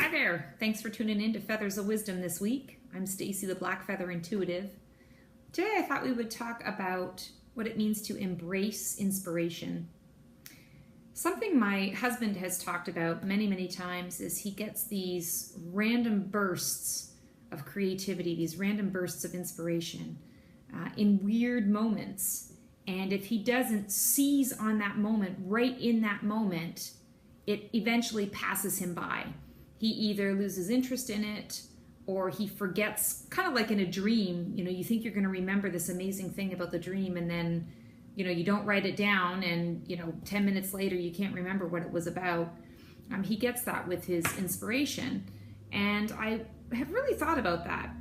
Hi there. Thanks for tuning in to Feathers of Wisdom this week. I'm Stacy the Black Feather Intuitive. Today I thought we would talk about what it means to embrace inspiration. Something my husband has talked about many times is he gets these random bursts of creativity, these random bursts of inspiration in weird moments. And if he doesn't seize on that moment, right in that moment, it eventually passes him by. He either loses interest in it or he forgets, kind of like in a dream. You know, you think you're going to remember this amazing thing about the dream, and then, you don't write it down, and, 10 minutes later you can't remember what it was about. He gets that with his inspiration. And I have really thought about that.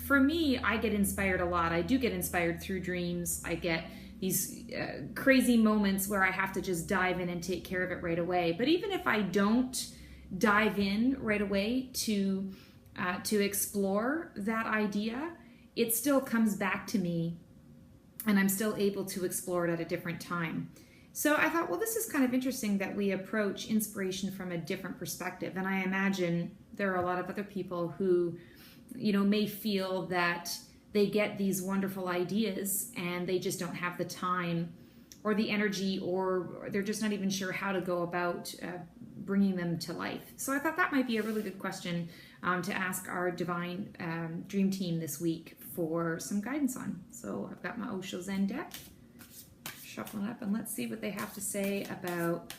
For me, I get inspired a lot. I do get inspired through dreams. I get these crazy moments where I have to just dive in and take care of it right away. But even if I don't dive in right away to explore that idea, it still comes back to me, and I'm still able to explore it at a different time. So I thought, well, this is kind of interesting that we approach inspiration from a different perspective. And I imagine there are a lot of other people who, may feel that they get these wonderful ideas and they just don't have the time or the energy, or they're just not even sure how to go about bringing them to life. So I thought that might be a really good question to ask our Divine Dream Team this week for some guidance on. So I've got my Osho Zen deck, shuffling up, and let's see what they have to say about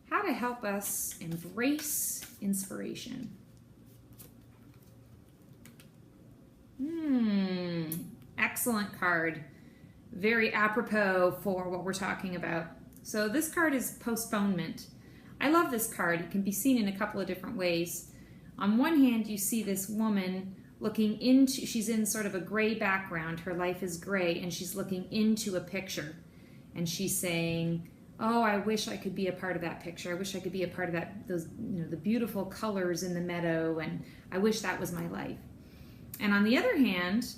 how to help us embrace inspiration. Excellent card. Very apropos for what we're talking about. So this card is postponement. I love this card. It can be seen in a couple of different ways. On one hand, you see this woman looking into, she's in sort of a gray background. Her life is gray, and she's looking into a picture. And she's saying, oh, I wish I could be a part of that picture. I wish I could be a part of that, those, the beautiful colors in the meadow, and I wish that was my life. And on the other hand,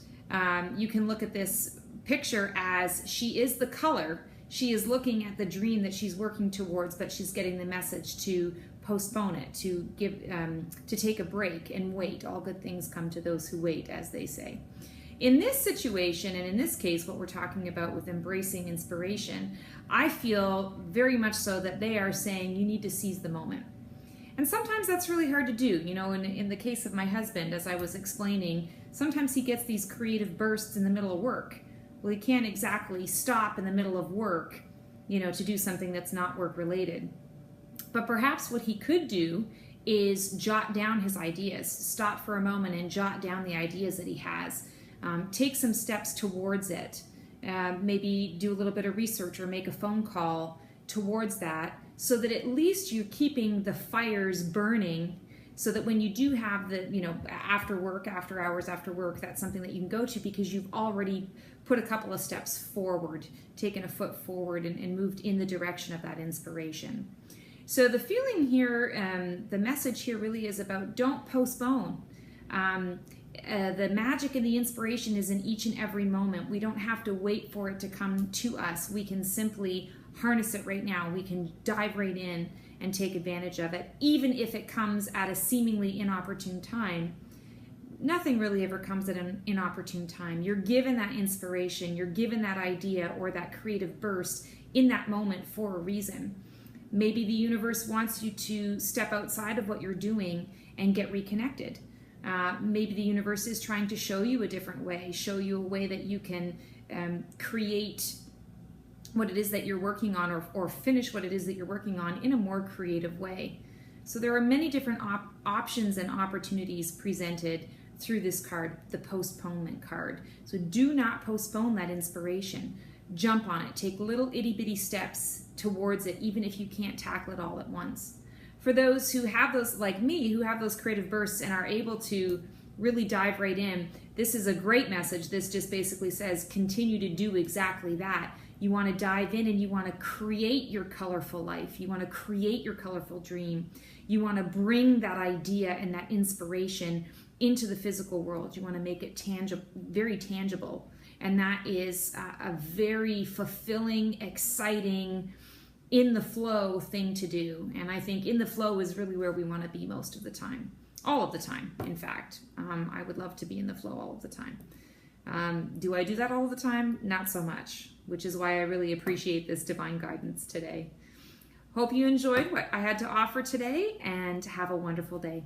you can look at this picture as she is the color. She is looking at the dream that she's working towards, but she's getting the message to postpone it, to give, to take a break and wait. All good things come to those who wait, as they say. In this situation, and in this case, what we're talking about with embracing inspiration, I feel very much so that they are saying you need to seize the moment. And sometimes that's really hard to do. In the case of my husband, as I was explaining, sometimes he gets these creative bursts in the middle of work. Well, he can't exactly stop in the middle of work, to do something that's not work related. But perhaps what he could do is jot down his ideas, stop for a moment and jot down the ideas that he has, take some steps towards it, maybe do a little bit of research or make a phone call towards that, so that at least you're keeping the fires burning, so that when you do have the, after work, after hours, after work, that's something that you can go to because you've already put a couple of steps forward, taken a foot forward and moved in the direction of that inspiration. So the feeling here, the message here really is about don't postpone. The magic and the inspiration is in each and every moment. We don't have to wait for it to come to us. We can simply harness it right now. We can dive right in and take advantage of it, even if it comes at a seemingly inopportune time. Nothing really ever comes at an inopportune time. You're given that inspiration, you're given that idea or that creative burst in that moment for a reason. Maybe the universe wants you to step outside of what you're doing and get reconnected. Maybe the universe is trying to show you a different way, show you a way that you can create what it is that you're working on, or finish what it is that you're working on in a more creative way. So there are many different options and opportunities presented through this card, the postponement card. So do not postpone that inspiration. Jump on it. Take little itty bitty steps towards it, even if you can't tackle it all at once. For those who have those, like me, who have those creative bursts and are able to really dive right in, this is a great message. This just basically says continue to do exactly that. You want to dive in and you want to create your colorful life. You want to create your colorful dream. You want to bring that idea and that inspiration into the physical world. You want to make it tangible, very tangible. And that is a very fulfilling, exciting, in the flow thing to do. And I think in the flow is really where we want to be most of the time. All of the time, in fact. I would love to be in the flow all of the time. Do I do that all the time? Not so much, which is why I really appreciate this divine guidance today. Hope you enjoyed what I had to offer today, and have a wonderful day.